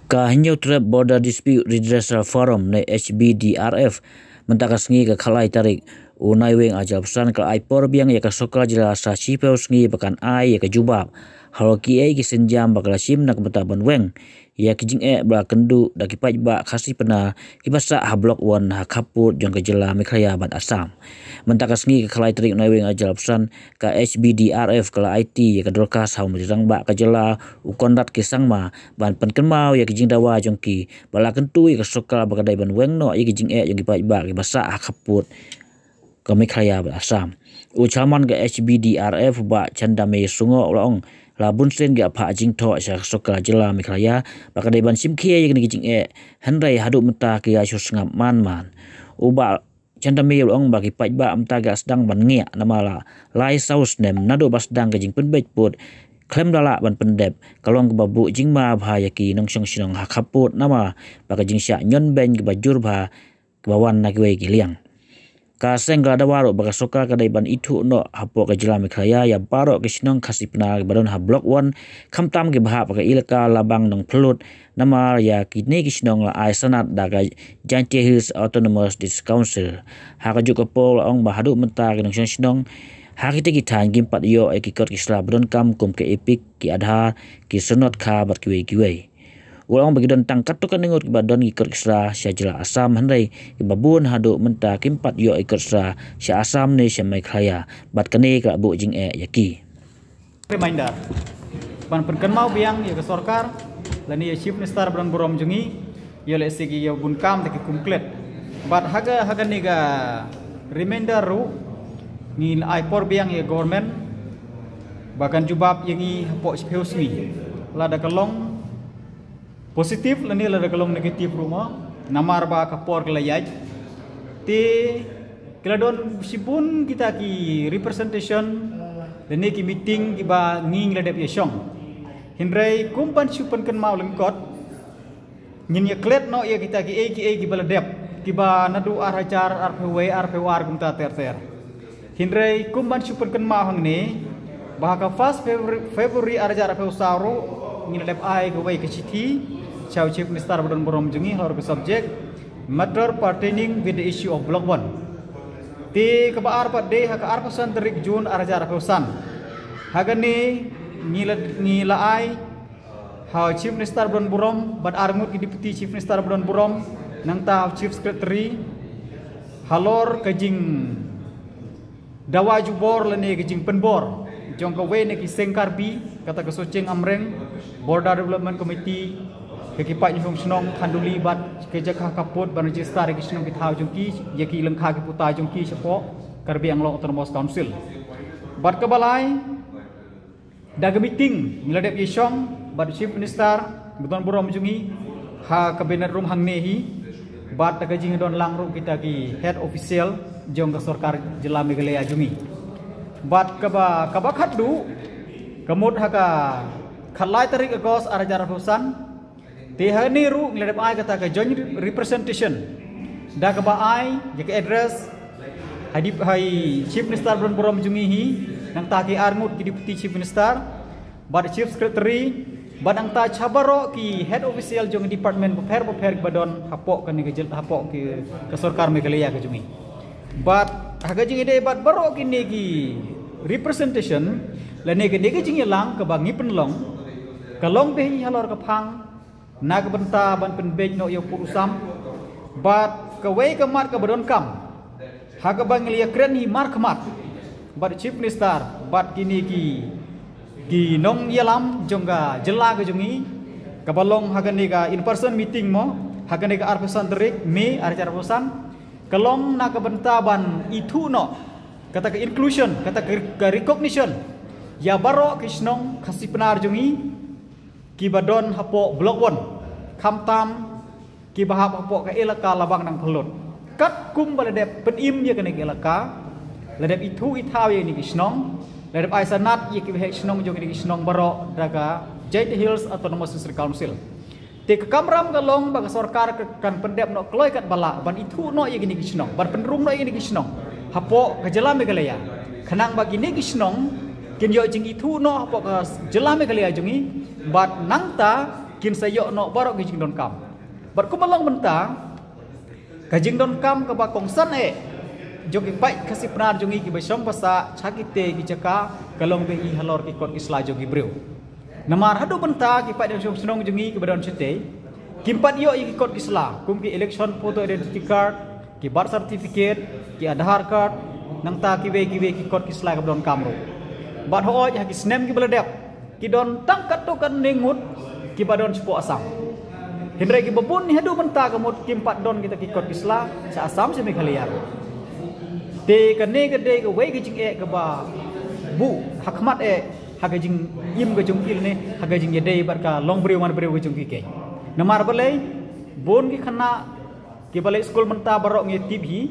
Kahinyo Trap Border Dispute Redressal Forum na HBDRF mentakas ngi ka khalai tarik unai weng ajal pesan ka ai por biang ya ka sokal jela sa chipeu ngi bakan ai ya ka jubab halo ki ai ki senjam bakal sim nak betaban weng ya ki jing bra kendu da ki paj ba khasi pena ki basa ha blok 1 ha kaput jong ka jela mekhaya bat asam mentakas ngi ka khalai tarik unai weng ajal pesan ka HBDRF kala IT ya ka dorkas ha mirang ba ka jela ukondat ki sangma ban pen mau ya ki jing dawa jong ki bala kentu ya ka sokal bakadai ban weng no ya ki jing jong ki paj ba ki basa ha kaput ka mekhaya bat asam ucaman ke HBDRF ba chanda me sungo long labun sen ga pha jing tho sha sokal jela mekhaya bakadai ban sim khie ya ki jing henrai hadu menta ki ya sungam man uba chanda me long ba ki paj ba amta ga sedang ban ngia namala lai saus nem nado bas dang ke jing penbej put klem dala ban pendep kalong ke babu jing ma bha ya ki nong song sinong ha kaput nama baka jing sya nyon ben ke bajur bha ke bawan na ki liang ka sengla dawaro baka soka kadai ban itu no hapo ka jela mekhaya ya baro ke sinong khasipna badon ha blok 1 khamtam ke bha baka ilka labang nong pelut nama ya kini ki sinong la ai sanat daga Jantie Hills Autonomous District Council ha ka juk pol ong bahadu menta ke nong sinong hari te kitan gim pat yo e ki kot kisla badon kam kum ke epik ki adha ki sunot kha bat kiwe ulang bagi don tangkat to kan ngot badon ikut kisra sya jela asam handai babun hadu menta kimpat yo ikut kisra sya asam ne sya mai khaya bat kane ka bu jing yaki reminder ban penken mau biang ya ke sorkar lani chief minister bron borom jungi yo le sigi yo bun kam te kumklet bat haga ni ga reminder ru ni ai por biang ya government bahkan jubab yangi po speus ni lada kelong positif lani lada kalong negatif rumah namar ba kapor kelayaj ti keladon sibun kita ki representation lani ki meeting ki ba nging ladep yesong hindrai kumpan supan kan mau lengkot nyin ya klet no ya kita ki baladep ki ba nadu arajar arpwar kumta ter hindrai kumpan supan kan mau hang ni bahaka first February arajar arpw saru ngin ladep ai ko ke citi Chau Chief Minister Badon Borom Jungi hor ke subject matter pertaining with the issue of block 1 ti kebaar pat de haka arpasan terik Jun arajar arpasan hagani ngila ai how Chief Minister Badon Borom bad armut ki deputy Chief Minister Badon Borom nang ta Chief Secretary halor kajing dawa jubor lene kajing penbor jong ka we ne ki sengkarbi kata ke soceng amreng border development committee kekipak ni fungsionong khanduli bat keja kha kaput ban register ki snong ki thau jongki yaki lengkha ki puta jongki sepo karbi anglong autonomous council bat ke balai daga meeting miladep yesong bat chief minister Badon Borom Jungi ha cabinet room hang nehi bat daga jing don lang room kita ki head official jong ka sarkar jela Meghalaya Jungi bat kaba khaddu kemut haka khalai tarik agos arajar husan tehani ru ngeladep ai kata ke joint representation da ke ai ya ke address hadip hai chief minister Badon Borom Jungi hi nang ta ki armut ki deputy chief minister bad chief secretary bad ang ta chabaro ki head official jong department paper badon hapok kan ke hapok ki ke sarkar Meghalaya ke Jungi bad haga jing ide bad baro ki ne ki representation la ne ke jing lang ke bangi penlong kalong be halor ke phang naga benta ban penbej no yo purusam bat kawai kemat ke badon kam haga bangilia kren hi mar kemat bat chief minister bat kini ki nong yalam jongga jela ke jungi kabalong haga nega in person meeting mo haga nega arpesan terik me arjar pesan kalong naga benta ban itu no kata ke inclusion kata ke recognition ya baro kisnong khasi penar jungi ki badon hapo blok 1 khamtam ki bahap hapo ka elaka labang nang pelut kat kum baladep penim ye kene elaka ladep itu itaw ye ni kisnong ladep aisanat ye ki he kisnong jong ni kisnong baro daga Jantie Hills Autonomous District Council te kamram galong bag sarkar kan pendep no kloi kat bala ban itu no ye ni kisnong ban penrum no ye ni kisnong hapo ka jela Meghalaya khanang bagi ni kisnong kin yo jing itu no hapo ka jela Meghalaya jungi bat nangta kin sayok no barok ke jing don kam bat ku malang mentang ka jing don kam ka ba kongsan jogi pai kasih penar jongi ki besong pasa chakite ki jaka kalong be i halor ki kot isla jogi breu namar hadu benta ki pai dan senong jongi ki badon chete kimpat yo i ki kot isla kum ki election photo identity card ki birth certificate ki Aadhaar card nang ta ki we ki kot isla ka badon kamro bat ho ya ki snem ki beledep ki don tangkat to kan nengut ki badon sepo asam hindrai ki babun ni hadu benta kamut kimpat don kita ki kot isla sa asam se Meghalaya te kane gede ke we ke jing ke ba bu hakmat haga jing yim ke jung kil ne haga jing yede barka long breu man breu ke jung ke namar balai bon ki khana ki balai school menta barok nge tibhi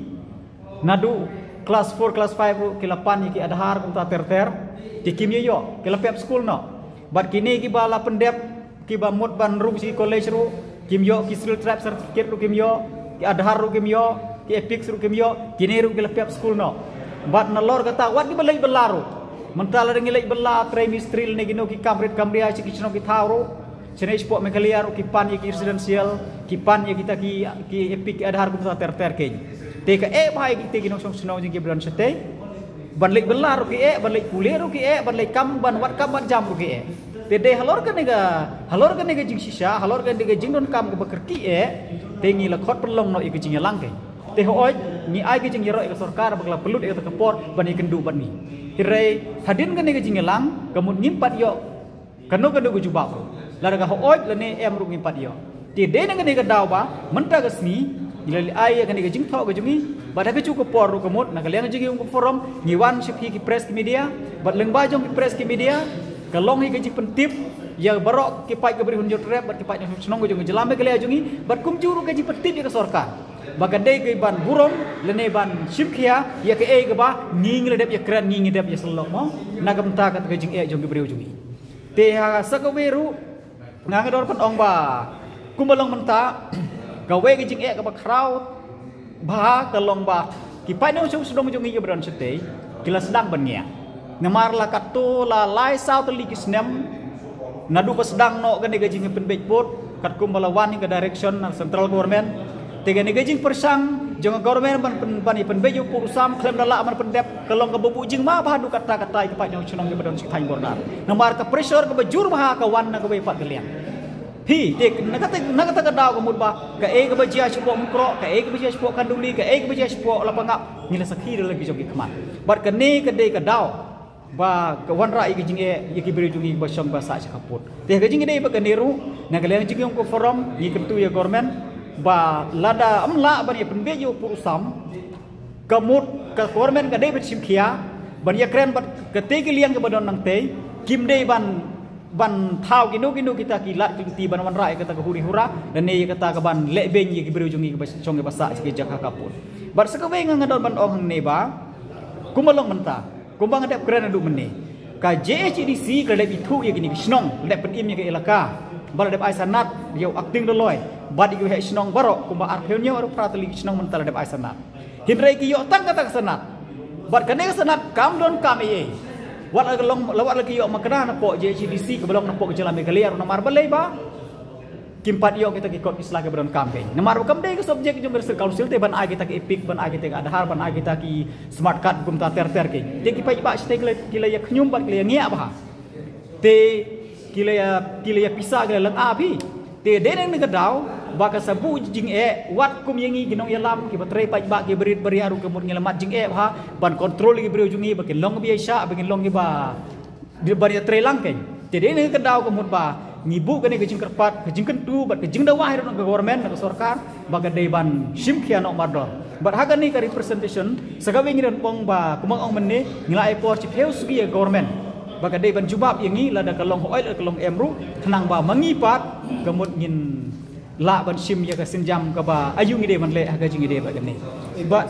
nadu class 4 class 5 ki lapan ki Aadhaar kum ta ter ti kim yo ki lapep school no bat kini ki bala pendep ki ba mot ban ru si college ru kim yo ki skill trap certificate ru kim yo ki Aadhaar ru kim yo ki epic suruh kimyo kini ru ki lapep school no bat nalor kata wat ki balai belaru mentala dengan lek bela trimestri ne gino ki kamrit kamria ki chno ki thauru chene sport Meghalaya ru ki pan ki residential ki pan kita ki epic Aadhaar ku ter ke te ka bhai ki te gino song sno jing ki bran sete ban lek belaru ki ban lek kule ru ki ban lek kam ban wat kam ban jam ru ki te de halor ka nega jing sisa halor ka nega jing don kam ko bekerki te ngi la khot pelong no ki jing lang ke te hooj ni ai ke jing yero ke sarkar bagla pelut ke kepor bani kendu bani hirai hadin ke nega jing lang kemun ngimpat yo kanu ku jubab la daga hooj la ne em ru ngimpat yo te de nega daw ba menta ke sni ilali ai ke nega jing tho ke jungi bada ke cu kepor ru kemut na kalian jing ko forum ngiwan shiphi ki press ki media bat leng ba jong ki press ki media kalong hi ke jing pentip ya barok ki pai ke beri hunjot rep bat ki pai senong ke jung jelame ke le jungi bat kum juru ke jing pentip ke sarkar bagade ke ban burom lene ban shimkhia ya ke ke ba nging le dep ya kran nging dep ya selok mo nagam ta ka jing jong ke breu jungi te ha sakaweru ngangador pan ong ba kumalong menta gawe ke jing ke ba crowd ba kalong ba ki pai no chung sedong jungi ke bron sete kila sedang ban ngia namar la katu la lai sao te li kisnem nadu pas sedang no gane ke jing pen bejbot kat kumbalawan ke direction central government tiga ni gajing persang jangan government ban pen beju pusam klaim dala man pendep kelong ke bubu jing ma bahadu kata-kata ke pak nyong chunong ke badon sik thain bornar namar ke pressure ke bajur maha ke wan na ke we pat gelian hi tek nakata ke daw ke mudba ke ke bajia sepo mukro ke bajia sepo kanduli ke bajia sepo lapangap ngila sakhi lagi jogi kemat bat ke ne ke de ke daw ba ke wan rai ke jing ye ke beri jungi basong basa sakaput te ke jing de ba ke neru na ke jing ko forum ni kentu ya government ba lada amla bani penbejo purusam kamut ke kormen ke David Simkhia bani kren bat ketegi liang ke badon nang te kim de ban thau kinu kita kilat ti ban wan rai kata ke huri hura dan ne kata ke ban le ben ye ke berujungi ke chong ke basa ke jakha kaput bar sakawe ngadon ban ong ne ba kumalong menta kumbang adep kren adu mene ka JHDC ke le bitu ye gini snong le pen im ye ke elaka bal dep ai sanat yo acting doloi badi ke he snong barok kumba arpeonyo aro prateli snong mental dep ai sanat hindrai ki yo tang kata sanat bat kane sanat kam don kam ye wat long lawat lagi yo makna na po JHDC ke belong na po ke jalan Meghalaya na mar balai ba kimpat yo kita ki kot islah ke belong kam ke namar kam dei ke subjek jom bersel council te ban ai kita ki epic ban ai kita Aadhaar ban ai kita ki smart card kum ta ter ke de ki pai ba stay kila ya khnyum bat kila ngia ba te kila ya pisa kila lang api te de nang ngadaw baka sabu jing wat kum yengi ginong yalam ki batre pai ba ki berit beri aru kemut ngelamat jing ha ban kontrol ki breu jungi ba ki long biasa ba ki long ki ba di bari tre lang ke te de nang ngadaw kemut ba ngibu kene ke jing kerpat ke jing kentu bat ke jing dawah ro ke government ke sarkar baga de ban simkhia no mador bat haga ni ka representation sagawe ngiran pong ba kumang ong menne ngilai por chi heus gi government baga de ban jubab yengi lada kalong oil kalong emru tenang ba mangipat kemut ngin la ban sim ya ka sinjam ka ba ayu ngi de man le haga jing de ba gane ba